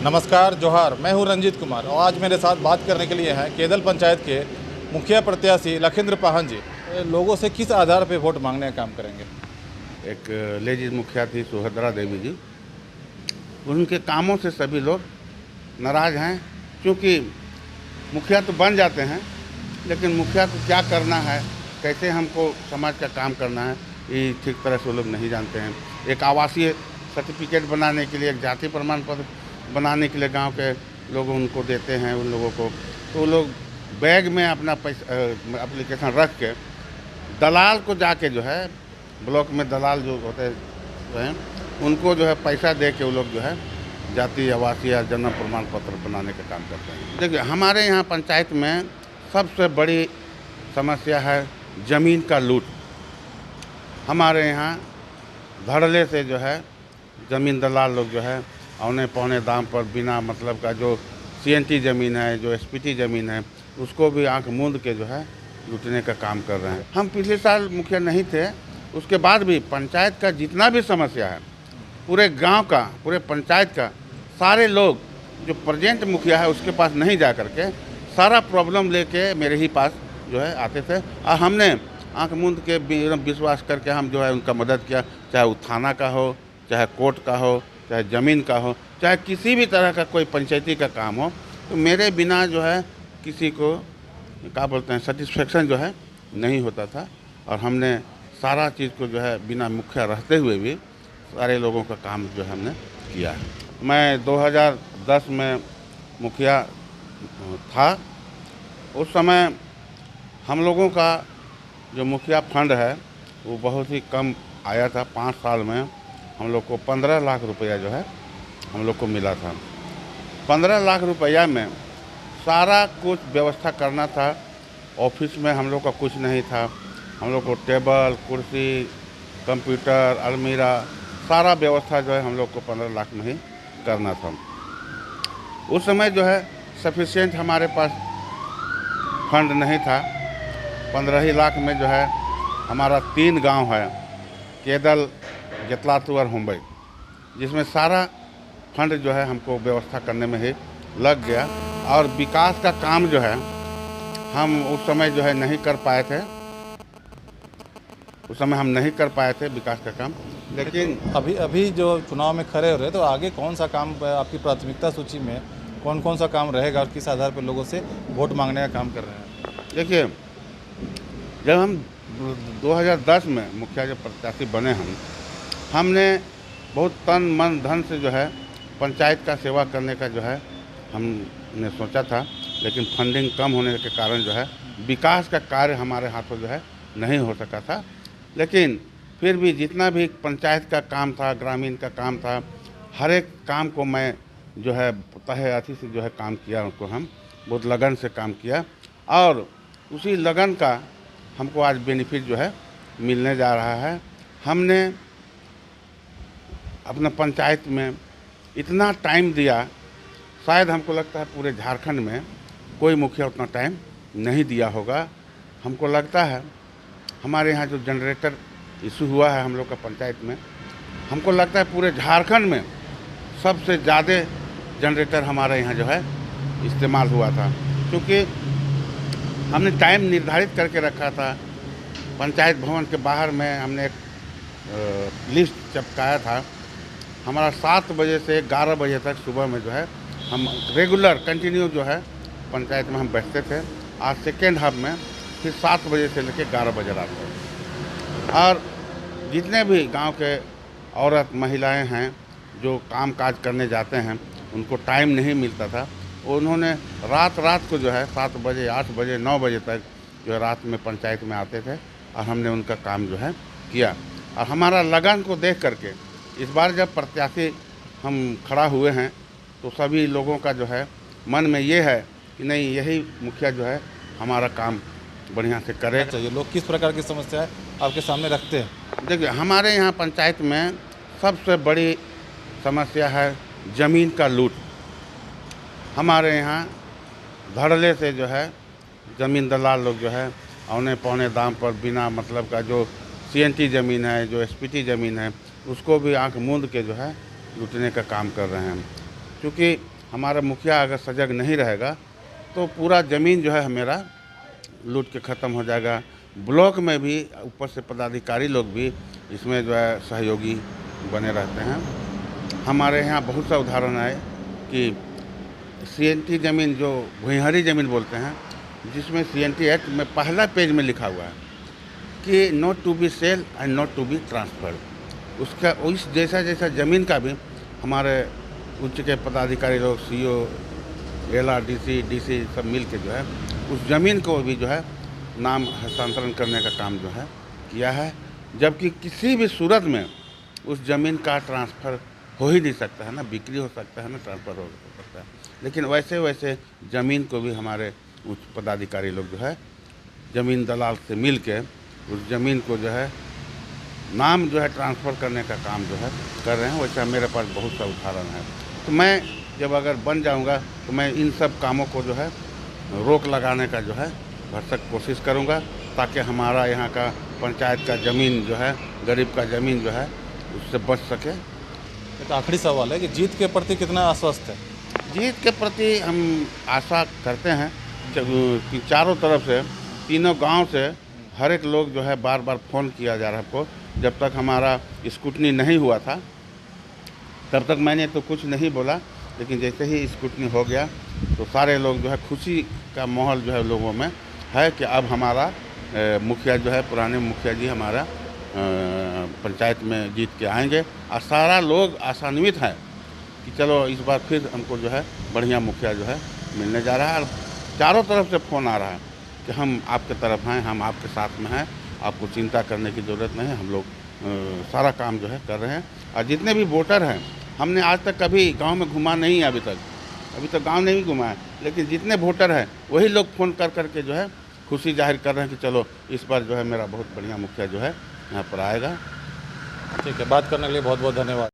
नमस्कार जोहार, मैं हूं रंजीत कुमार और आज मेरे साथ बात करने के लिए हैं केदल पंचायत के मुखिया प्रत्याशी लखिंद्र पाहन जी। लोगों से किस आधार पर वोट मांगने का काम करेंगे? एक लेडीज मुखिया थी सुभद्रा देवी जी, उनके कामों से सभी लोग नाराज़ हैं। क्योंकि मुखिया तो बन जाते हैं, लेकिन मुखिया को क्या करना है, कैसे हमको समाज का काम करना है, ये ठीक तरह से वो लोग नहीं जानते हैं। एक आवासीय सर्टिफिकेट बनाने के लिए, एक जाति प्रमाण पत्र बनाने के लिए गांव के लोग उनको देते हैं उन लोगों को, तो वो लोग बैग में अपना पैसा एप्लीकेशन रख के दलाल को जाके जो है, ब्लॉक में दलाल जो होते हैं उनको जो है पैसा दे के वो लोग जो है जाति आवासीय या जन्म प्रमाण पत्र बनाने का काम करते हैं। देखिए, हमारे यहाँ पंचायत में सबसे बड़ी समस्या है ज़मीन का लूट। हमारे यहाँ धड़ल्ले से जो है ज़मीन दलाल लोग जो है औने पौने दाम पर बिना मतलब का जो सीएनटी ज़मीन है, जो एसपीटी ज़मीन है, उसको भी आंख मूंद के जो है लूटने का काम कर रहे हैं। हम पिछले साल मुखिया नहीं थे, उसके बाद भी पंचायत का जितना भी समस्या है, पूरे गांव का, पूरे पंचायत का, सारे लोग जो प्रेजेंट मुखिया है उसके पास नहीं जा करके सारा प्रॉब्लम लेके मेरे ही पास जो है आते थे, और हमने आंख मूंद के विश्वास करके हम जो है उनका मदद किया। चाहे वो थाना का हो, चाहे कोर्ट का हो, चाहे ज़मीन का हो, चाहे किसी भी तरह का कोई पंचायती का काम हो, तो मेरे बिना जो है किसी को क्या बोलते हैं सेटिस्फेक्शन जो है नहीं होता था। और हमने सारा चीज़ को जो है बिना मुखिया रहते हुए भी सारे लोगों का काम जो है हमने किया है। मैं 2010 में मुखिया था। उस समय हम लोगों का जो मुखिया फंड है वो बहुत ही कम आया था। 5 साल में हम लोग को 15 लाख रुपया जो है हम लोग को मिला था। 15 लाख रुपया में सारा कुछ व्यवस्था करना था। ऑफिस में हम लोग का कुछ नहीं था। हम लोग को टेबल, कुर्सी, कंप्यूटर, अलमीरा, सारा व्यवस्था जो है हम लोग को 15 लाख में ही करना था। उस समय जो है सफिशिएंट हमारे पास फंड नहीं था। 15 ही लाख में जो है हमारा 3 गांव है, केदल, जतलातू और हुंबई, जिसमें सारा फंड जो है हमको व्यवस्था करने में ही लग गया। और विकास का काम जो है हम उस समय जो है नहीं कर पाए थे। उस समय हम नहीं कर पाए थे विकास का काम। लेकिन अभी जो चुनाव में खड़े हो रहे हैं, तो आगे कौन सा काम आपकी प्राथमिकता सूची में कौन कौन सा काम रहेगा और किस आधार पर लोगों से वोट मांगने का काम कर रहे हैं? देखिए, जब हम 2010 में मुखिया जब प्रत्याशी बने, हमने बहुत तन मन धन से जो है पंचायत का सेवा करने का जो है हमने सोचा था। लेकिन फंडिंग कम होने के कारण जो है विकास का कार्य हमारे हाथों जो है नहीं हो सका था। लेकिन फिर भी जितना भी पंचायत का काम था, ग्रामीण का काम था, हर एक काम को मैं जो है तहे अथी से जो है काम किया। उनको हम बहुत लगन से काम किया, और उसी लगन का हमको आज बेनिफिट जो है मिलने जा रहा है। हमने अपना पंचायत में इतना टाइम दिया, शायद हमको लगता है पूरे झारखंड में कोई मुखिया उतना टाइम नहीं दिया होगा। हमको लगता है हमारे यहाँ जो जनरेटर इशू हुआ है हम लोग का पंचायत में, हमको लगता है पूरे झारखंड में सबसे ज़्यादा जनरेटर हमारे यहाँ जो है इस्तेमाल हुआ था। क्योंकि हमने टाइम निर्धारित करके रखा था। पंचायत भवन के बाहर में हमने एक लिस्ट चिपकाया था। हमारा 7 बजे से 11 बजे तक सुबह में जो है हम रेगुलर कंटिन्यू जो है पंचायत में हम बैठते थे। आज सेकेंड हाफ में फिर 7 बजे से लेकर 11 बजे रात तक। और जितने भी गांव के औरत महिलाएं हैं जो काम काज करने जाते हैं, उनको टाइम नहीं मिलता था, उन्होंने रात को जो है 7 बजे, 8 बजे, 9 बजे तक जो है रात में पंचायत में आते थे, और हमने उनका काम जो है किया। और हमारा लगन को देख करके इस बार जब प्रत्याशी हम खड़ा हुए हैं, तो सभी लोगों का जो है मन में ये है कि नहीं, यही मुखिया जो है हमारा काम बढ़िया से करे। अच्छा, ये लोग किस प्रकार की समस्या है आपके सामने रखते हैं? देखिए, हमारे यहाँ पंचायत में सबसे बड़ी समस्या है ज़मीन का लूट। हमारे यहाँ धड़ल्ले से जो है ज़मीन दलाल लोग जो है औने पौने दाम पर बिना मतलब का जो सीएनटी ज़मीन है, जो एसपीटी ज़मीन है, उसको भी आंख मूंद के जो है लूटने का काम कर रहे हैं। क्योंकि हमारा मुखिया अगर सजग नहीं रहेगा तो पूरा ज़मीन जो है मेरा लूट के ख़त्म हो जाएगा। ब्लॉक में भी ऊपर से पदाधिकारी लोग भी इसमें जो है सहयोगी बने रहते हैं। हमारे यहाँ बहुत सा उदाहरण है कि CNT ज़मीन जो भुइंहरी ज़मीन बोलते हैं, जिसमें CNT एक्ट में पहला पेज में लिखा हुआ है कि not to be sell and not to be transfer. उसका उस जैसा ज़मीन का भी हमारे उच्च के पदाधिकारी लोग CO, LRDC, DC सब मिल के जो है उस ज़मीन को भी जो है नाम हस्तांतरण करने का काम जो है किया है, जबकि किसी भी सूरत में उस ज़मीन का ट्रांसफ़र हो ही नहीं सकता है ना, बिक्री हो सकता है ना ट्रांसफ़र हो सकता है। लेकिन वैसे ज़मीन को भी हमारे उच्च पदाधिकारी लोग जो है ज़मीन दलाल से मिल के उस ज़मीन को जो है नाम जो है ट्रांसफ़र करने का काम जो है कर रहे हैं। वैसे मेरे पास बहुत सा उदाहरण है। तो मैं जब अगर बन जाऊंगा तो मैं इन सब कामों को जो है रोक लगाने का जो है भरसक कोशिश करूंगा, ताकि हमारा यहाँ का पंचायत का ज़मीन जो है, गरीब का ज़मीन जो है उससे बच सके। एक आखिरी सवाल है कि जीत के प्रति कितना आश्वस्त है? जीत के प्रति हम आशा करते हैं कि चारों तरफ से, तीनों गांव से हर एक लोग जो है बार बार फ़ोन किया जा रहा है हमको। जब तक हमारा स्क्रूटनी नहीं हुआ था तब तक मैंने तो कुछ नहीं बोला, लेकिन जैसे ही स्क्रूटनी हो गया तो सारे लोग जो है खुशी का माहौल जो है लोगों में है कि अब हमारा मुखिया जो है, पुराने मुखिया जी हमारा पंचायत में जीत के आएंगे। और सारा लोग आशान्वित हैं कि चलो इस बार फिर हमको जो है बढ़िया मुखिया जो है मिलने जा रहा है। और चारों तरफ से फ़ोन आ रहा है कि हम आपके तरफ हैं, हम आपके साथ में हैं, आपको चिंता करने की ज़रूरत नहीं है, हम लोग सारा काम जो है कर रहे हैं। और जितने भी वोटर हैं, हमने आज तक कभी गांव में घुमा नहीं है, अभी तक गांव नहीं घुमा है, लेकिन जितने वोटर हैं वही लोग फ़ोन कर करके जो है खुशी जाहिर कर रहे हैं कि चलो इस बार जो है मेरा बहुत बढ़िया मुखिया जो है यहाँ पर आएगा। ठीक है, बात करने के लिए बहुत बहुत धन्यवाद।